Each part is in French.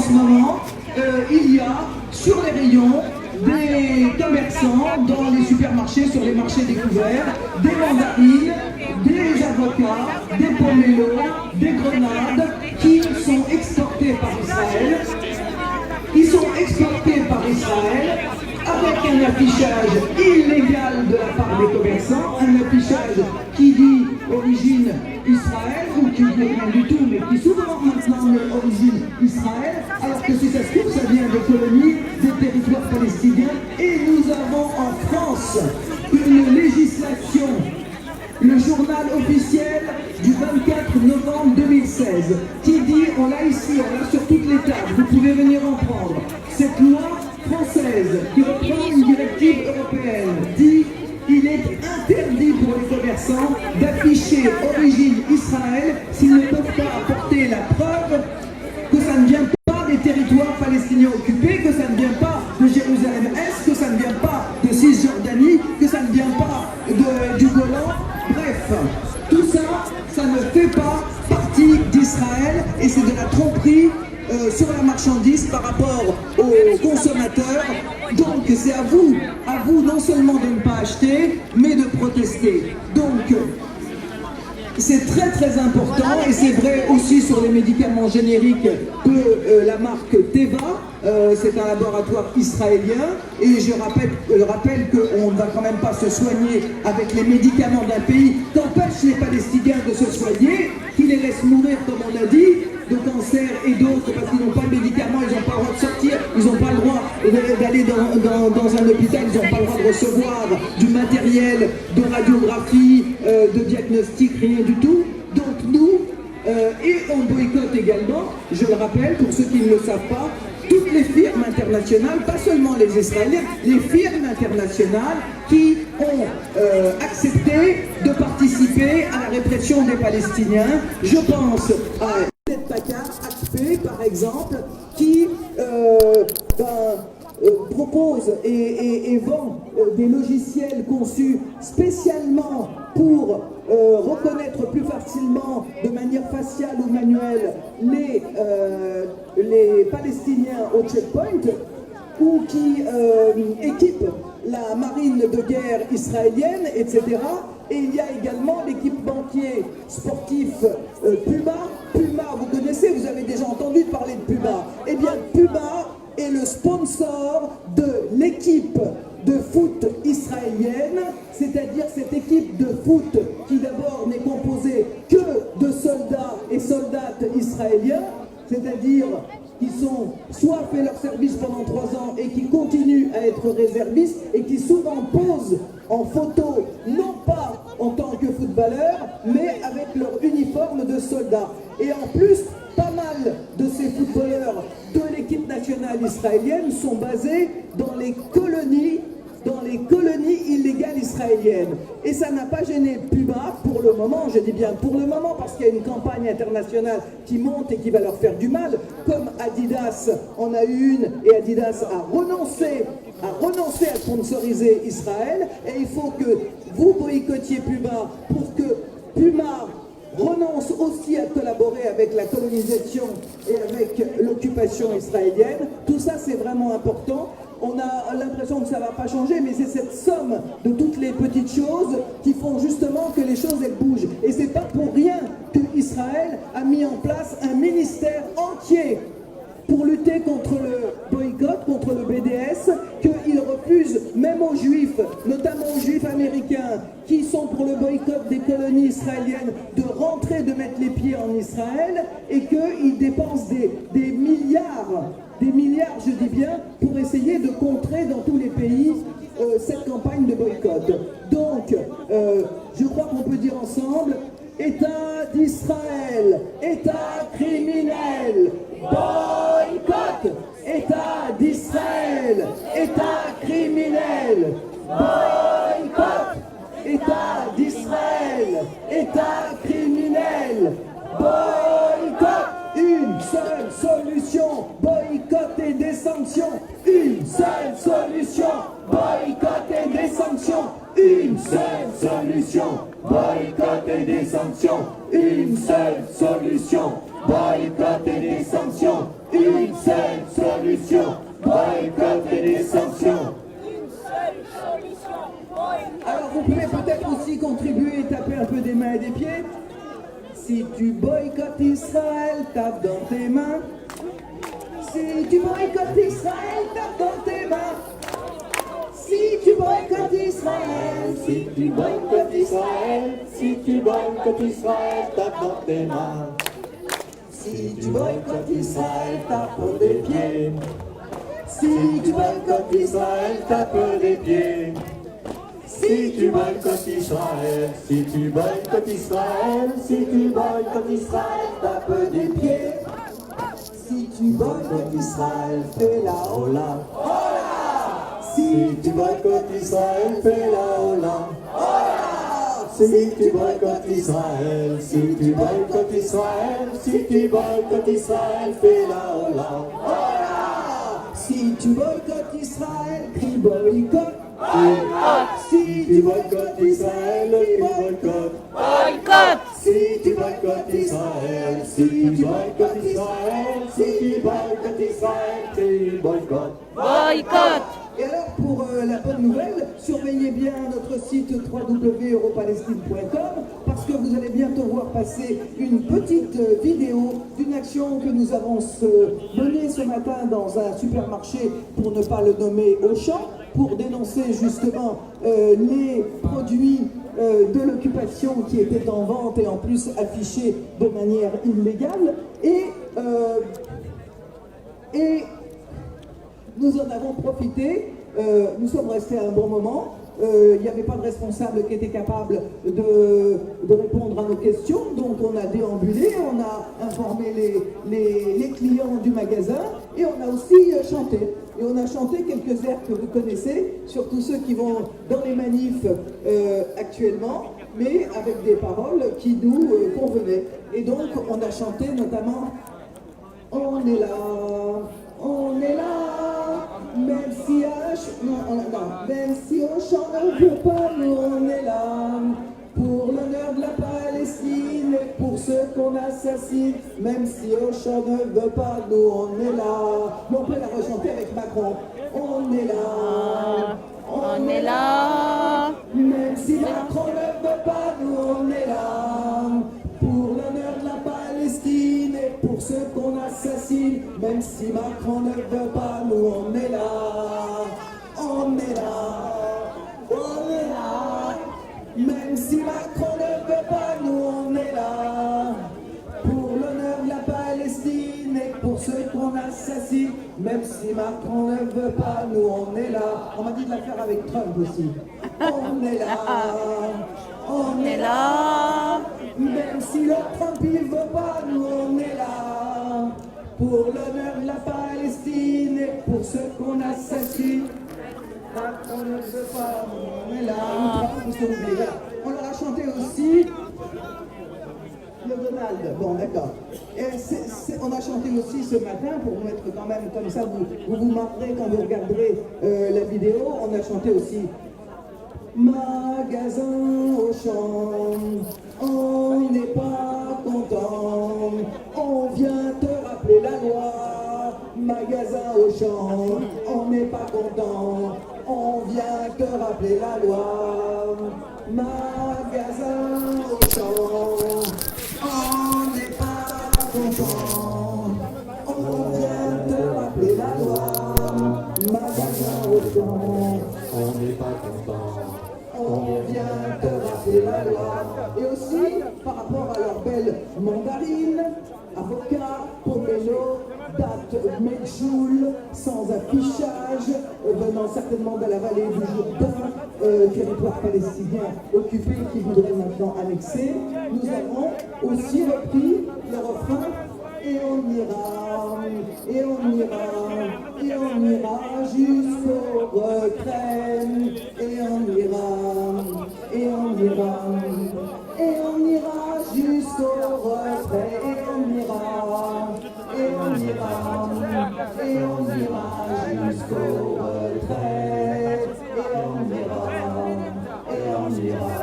ce moment, il y a sur les rayons des commerçants dans les supermarchés, sur les marchés découverts, des mandarines, des avocats, des pomelos, des grenades qui sont exportés par Israël. Ils sont exportés par Israël avec un affichage illégal de la part des commerçants, un affichage qui dit origine Israël, ou qui dit rien du tout, mais qui souvent maintenant met origine Israël, alors que si ça se trouve, ça vient des colonies, des territoires palestiniens. Et nous avons en France une législation, le journal officiel du 24 novembre 2016, qui dit, on l'a ici, on l'a sur toutes les tables, vous pouvez venir en prendre. Cette loi française, qui reprend une directive européenne, dit il est interdit pour les commerçants d'afficher origine Israël s'ils ne peuvent pas apporter la preuve que ça ne vient pas des territoires palestiniens occupés, que ça ne vient pas de Jérusalem-Est, que ça ne vient pas de Cisjordanie, que ça ne vient pas du Golan. Bref, tout ça, ça ne fait pas partie d'Israël et c'est de la tromperie sur la marchandise par rapport aux consommateurs. Donc c'est à vous non seulement de ne pas acheter, mais de protester. Donc c'est très très important et c'est vrai aussi sur les médicaments génériques que la marque Teva, c'est un laboratoire israélien et je rappelle qu'on ne va quand même pas se soigner avec les médicaments d'un pays qu'empêche les Palestiniens de se soigner, qui les laisse mourir comme on a dit, de cancer et d'autres parce qu'ils n'ont pas de médicaments, ils n'ont pas le droit de sortir, ils n'ont pas le droit d'aller dans un hôpital, ils n'ont pas le droit de recevoir du matériel de radiographie, de diagnostic, rien du tout. Donc nous, et on boycotte également, je le rappelle pour ceux qui ne le savent pas, toutes les firmes internationales, pas seulement les Israéliens, les firmes internationales qui ont accepté de participer à la répression des Palestiniens. Je pense à Packard, HP par exemple, qui propose et vend des logiciels conçus spécialement pour reconnaître plus facilement de manière faciale ou manuelle les Palestiniens au checkpoint, ou qui équipe la marine de guerre israélienne, etc. Et il y a également l'équipementier sportif Puma. Puma, vous connaissez, vous avez déjà entendu parler de Puma. Eh bien, Puma est le sponsor de l'équipe de foot israélienne, c'est-à-dire cette équipe de foot qui d'abord n'est composée que de soldats et soldates israéliens, c'est-à-dire qui sont soit fait leur service pendant 3 ans et qui continuent à être réservistes et qui souvent posent en photo, non pas en tant que footballeurs, mais avec leur uniforme de soldats. Et en plus, pas mal de ces footballeurs de l'équipe nationale israélienne sont basés dans les colonies illégales israéliennes. Et ça n'a pas gêné Puma pour le moment, je dis bien pour le moment, parce qu'il y a une campagne internationale qui monte et qui va leur faire du mal, comme Adidas en a eu une, et Adidas a renoncé à sponsoriser Israël, et il faut que vous boycottiez Puma pour que Puma renonce aussi à collaborer avec la colonisation et avec l'occupation israélienne. Tout ça, c'est vraiment important. On a l'impression que ça ne va pas changer, mais c'est cette somme de toutes les petites choses qui font justement que les choses elles bougent. Et c'est pas pour rien que Israël a mis en place un ministère entier pour lutter contre le boycott, contre le BDS, qu'il refuse même aux Juifs, notamment aux Juifs américains, qui sont pour le boycott des colonies israéliennes, de rentrer, de mettre les pieds en Israël, et qu'ils dépensent des milliards, je dis bien, pour essayer de contrer dans tous les pays cette campagne de boycott. Donc, je crois qu'on peut dire ensemble, État d'Israël, État criminel, boycott, État d'Israël, État criminel, boycott, État d'Israël, État criminel, boycott. Une seule solution, boycotter des sanctions. Une seule solution, boycotter des sanctions. Une seule solution, boycotter des sanctions. Une seule solution, boycotter des sanctions. Une seule solution, boycott et des sanctions. Alors vous pouvez peut-être aussi contribuer et taper un peu des mains et des pieds. Si tu boycottes Israël, tape dans tes mains. Si tu boycottes Israël, tape dans tes mains. Si tu boycottes Israël, Si tu boycottes Israël, si tu boycottes Israël, tape dans tes mains. si tu boycottes Israël, tape des pieds. Si tu boycottes Israël, tape des pieds. Si tu boycottes Israël, si tu boycottes Israël, si tu boycottes Israël, tape des pieds. Si tu boycottes Israël, fais la hola. Si tu boycottes Israël, fais la hola. Si tu boycottes Israël, si tu boycottes Israël, si tu boycottes Israël, fais la hola. Si tu boycottes Israël, crie boycott. Si tu boycottes Israël, tu boycottes. Si tu boycottes Israël, si tu boycottes Israël, si tu boycottes Israël, tu boycottes. Et alors pour la bonne nouvelle, surveillez bien notre site www.europalestine.com parce que vous allez bientôt voir passer une petite vidéo d'une action que nous avons menée ce matin dans un supermarché, pour ne pas le nommer Auchan, pour dénoncer justement les produits de l'occupation qui étaient en vente et en plus affichés de manière illégale. Et nous en avons profité, nous sommes restés un bon moment, il n'y avait pas de responsable qui était capable de répondre à nos questions, donc on a déambulé, on a informé les clients du magasin et on a aussi chanté. Et on a chanté quelques airs que vous connaissez, surtout ceux qui vont dans les manifs actuellement, mais avec des paroles qui nous convenaient. Et donc on a chanté notamment « On est là, on est là, même si même si Auchan ne veut pas, nous on est là, pour l'honneur de la Palestine et pour ceux qu'on assassine, même si Auchan ne veut pas, nous on est là. » Mais on peut la rechanter avec Macron. On est là, On est là. même si Macron ne veut pas, nous on est là, pour l'honneur de la Palestine et pour ceux qu'on assassine, même si Macron ne veut pas, nous on est là, on est là, on est là, même si Macron ne veut pas, nous on est là, pour l'honneur de la Palestine et pour ceux qu'on assassine, même si Macron ne veut pas, nous on est là. On m'a dit de la faire avec Trump aussi. On est là, on est là, même si le Trump il veut pas, nous on est là, pour l'honneur de la Palestine et pour ceux qu'on assassine. Macron ne veut pas, nous on est là. On leur a chanté aussi le Donald. Bon, d'accord. On a chanté aussi ce matin, pour vous mettre quand même comme ça, vous marrez quand vous regarderez la vidéo. On a chanté aussi Magasin Auchan, on n'est pas content, on vient te rappeler la loi. Magasin Auchan, on n'est pas content, on vient te rappeler la loi. Magasin Auchan, on n'est pas content, on vient te rappeler la loi. Magasin Auchan, On n'est pas content. on vient te rappeler la loi. Et aussi, par rapport à leur belle mandarine, avocat, pomelo, date Medjoul, sans affichage, venant certainement de la vallée du Jourdain, territoire palestinien occupé qui voudrait maintenant annexer, nous avons aussi repris le refrain. Et on ira, et on ira, et on ira jusqu'au retrait. Et on ira, et on ira, et on ira jusqu'au retrait. Et on ira, et on ira, et on ira jusqu'au retrait. Et on ira, et on ira,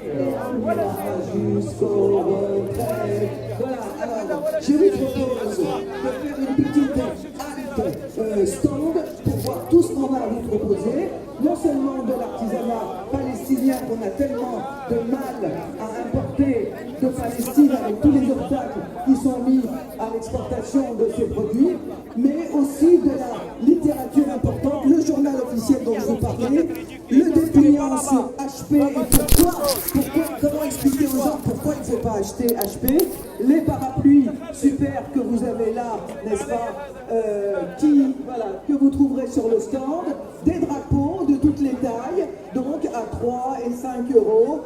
et on ira jusqu'au retrait. Voilà, alors, je vous propose de faire une stand pour voir tout ce qu'on a à vous proposer. Non seulement de l'artisanat palestinien qu'on a tellement de mal à importer de Palestine avec tous les obstacles qui sont mis à l'exportation de ces produits, mais aussi de la littérature importante, le journal officiel dont je vous parlais, le dépliant sur HP et comment expliquer aux gens pourquoi il ne faut pas acheter HP, les parapluies super que vous avez là, n'est-ce pas, que vous trouverez sur le stand, des drapeaux de toutes les tailles, donc à 3 et 5 euros,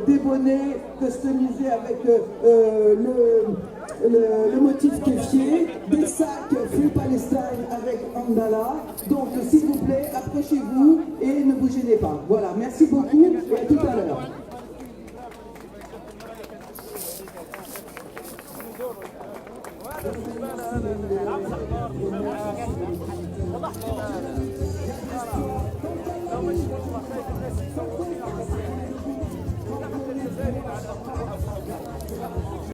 des bonnets customisés avec le motif kéfier, des sacs Free Palestine avec Andala. Donc s'il vous plaît, approchez-vous et ne vous gênez pas. Voilà, merci beaucoup et à tout à l'heure. والله